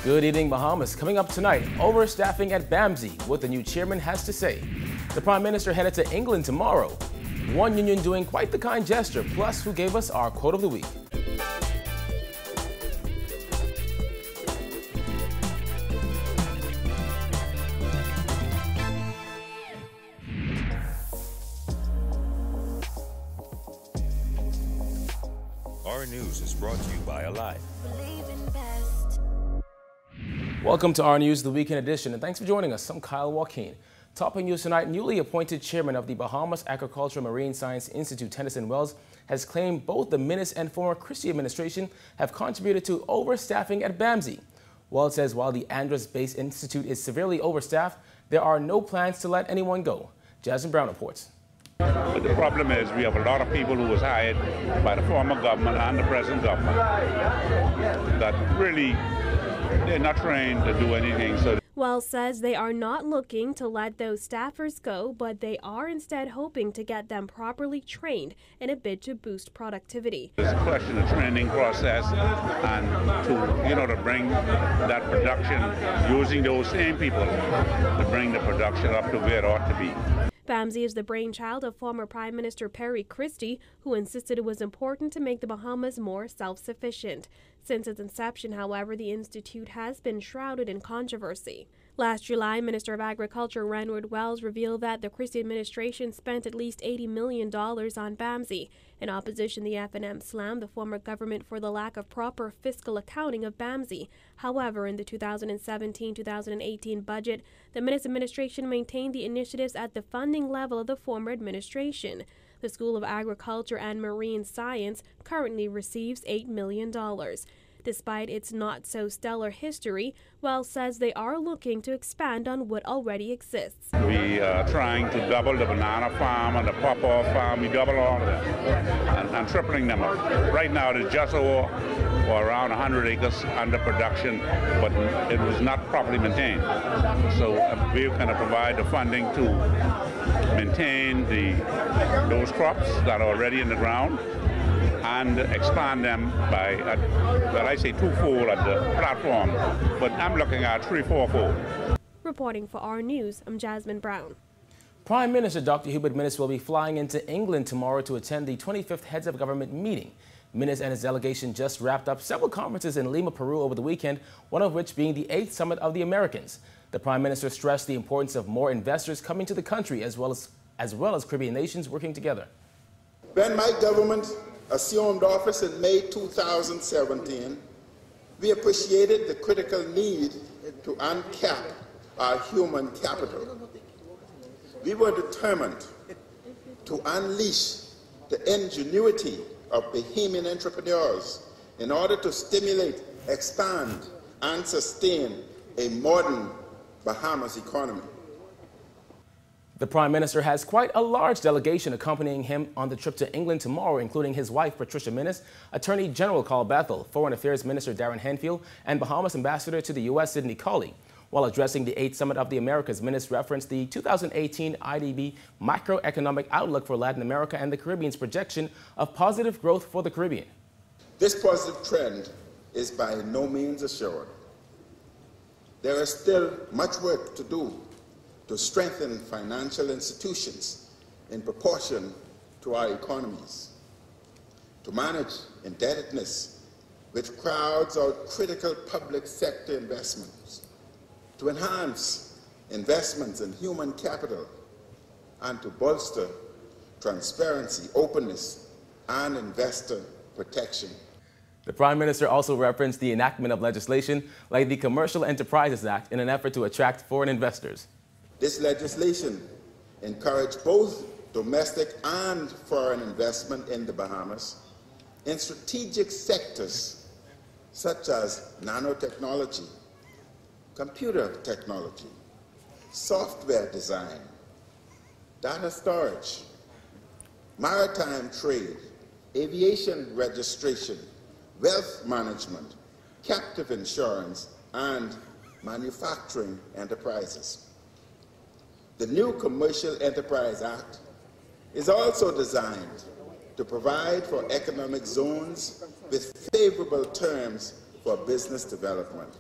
Good evening, Bahamas. Coming up tonight, overstaffing at BAMSI, what the new chairman has to say. The Prime Minister headed to England tomorrow. One union doing quite the kind gesture, plus who gave us our quote of the week. Our News is brought to you by Alive. Welcome to our News, the Weekend Edition, and thanks for joining us. I'm Kyle Joaquin. Topping news tonight, newly appointed chairman of the Bahamas Agricultural Marine Science Institute, Tennyson Wells, has claimed both the Minnis and former Christie administration have contributed to overstaffing at BAMSI. Wells says while the Andros-based institute is severely overstaffed, there are no plans to let anyone go. Jasmine Brown reports. But the problem is we have a lot of people who was hired by the former government and the present government that really they're not trained to do anything. So Wells says they are not looking to let those staffers go, but they are instead hoping to get them properly trained in a bid to boost productivity. It's a question of training process and to bring that production using those same people to bring the production up to where it ought to be. BAMSI is the brainchild of former Prime Minister Perry Christie, who insisted it was important to make the Bahamas more self-sufficient. Since its inception, however, the institute has been shrouded in controversy. Last July, Minister of Agriculture Renward Wells revealed that the Christie administration spent at least $80 million on BAMSI. In opposition, the F&M slammed the former government for the lack of proper fiscal accounting of BAMSI. However, in the 2017-2018 budget, the Minnis administration maintained the initiatives at the funding level of the former administration. The School of Agriculture and Marine Science currently receives $8 million. Despite its not-so-stellar history, Wells says they are looking to expand on what already exists. We are trying to double the banana farm and the pawpaw farm. We double all of them and tripling them up. Right now, there's just over or around 100 acres under production, but it was not properly maintained. So we're going to provide the funding to maintain those crops that are already in the ground and expand them by, I say twofold at the platform, but I'm looking at three-fourfold. Reporting for our News, I'm Jasmine Brown. Prime Minister Dr. Hubert Minnis will be flying into England tomorrow to attend the 25th Heads of Government meeting. Minnis and his delegation just wrapped up several conferences in Lima, Peru over the weekend, one of which being the 8th Summit of the Americans. The Prime Minister stressed the importance of more investors coming to the country as well as Caribbean nations working together. When my government assumed office in May 2017, we appreciated the critical need to uncap our human capital. We were determined to unleash the ingenuity of Bahamian entrepreneurs in order to stimulate, expand, and sustain a modern Bahamas economy. The Prime Minister has quite a large delegation accompanying him on the trip to England tomorrow, including his wife, Patricia Minnis, Attorney General Carl Bethel, Foreign Affairs Minister Darren Henfield, and Bahamas Ambassador to the U.S., Sidney Colley. While addressing the 8th Summit of the Americas, Minnis referenced the 2018 IDB Macroeconomic Outlook for Latin America and the Caribbean's projection of positive growth for the Caribbean. This positive trend is by no means assured. There is still much work to do to strengthen financial institutions in proportion to our economies, to manage indebtedness which crowds out critical public sector investments, to enhance investments in human capital, and to bolster transparency, openness, and investor protection. The Prime Minister also referenced the enactment of legislation like the Commercial Enterprises Act in an effort to attract foreign investors. This legislation encouraged both domestic and foreign investment in the Bahamas in strategic sectors such as nanotechnology, computer technology, software design, data storage, maritime trade, aviation registration, wealth management, captive insurance, and manufacturing enterprises. The new Commercial Enterprise Act is also designed to provide for economic zones with favorable terms for business development.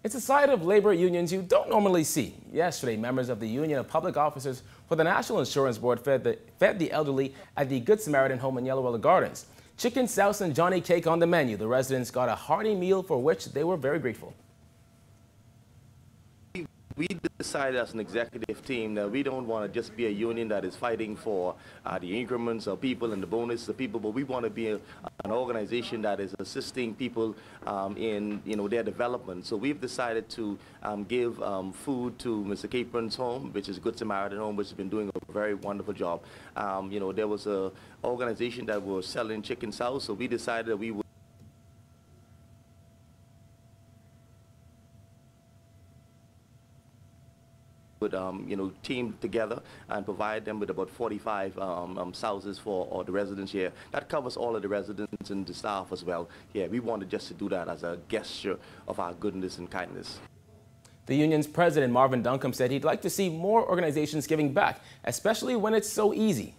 It's a side of labor unions you don't normally see. Yesterday, members of the Union of Public Officers for the National Insurance Board fed the elderly at the Good Samaritan home in Yellow Willow Gardens. Chicken, souse, and Johnny cake on the menu. The residents got a hearty meal for which they were very grateful. We decided as an executive team that we don't want to just be a union that is fighting for the increments of people and the bonus of people, but we want to be an organization that is assisting people in their development. So we've decided to give food to Mr. Capron's home, which is Good Samaritan home, which has been doing a very wonderful job. There was an organization that was selling chicken souse, so we decided that we would team together and provide them with about 45 souses for all the residents here. That covers all of the residents and the staff as well. Yeah, we wanted just to do that as a gesture of our goodness and kindness. The union's president, Marvin Duncombe, said he'd like to see more organizations giving back, especially when it's so easy.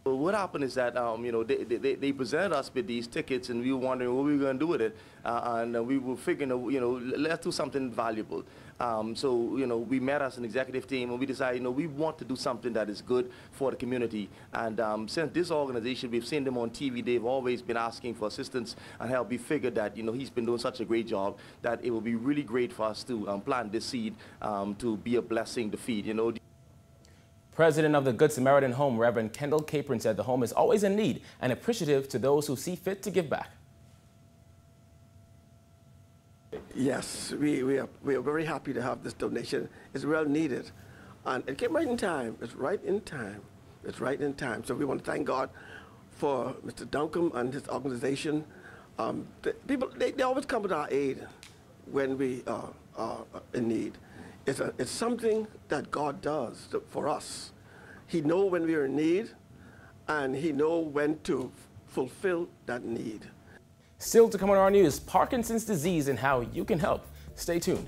Well, what happened is that they presented us with these tickets, and we were wondering what we were going to do with it, and we were figuring, let's do something valuable. So we met as an executive team, and we decided, we want to do something that is good for the community. And since this organization, we've seen them on TV, they've always been asking for assistance and help. We figured that he's been doing such a great job that it will be really great for us to plant this seed to be a blessing to feed. President of the Good Samaritan Home, Reverend Kendall Capron, said the home is always in need and appreciative to those who see fit to give back. Yes, we are very happy to have this donation. It's well needed. And it came right in time. It's right in time. It's right in time. So we want to thank God for Mr. Duncombe and his organization. They always come to our aid when we are in need. It's something that God does for us. He knows when we are in need, and He knows when to fulfill that need. Still to come on our news, Parkinson's disease and how you can help. Stay tuned.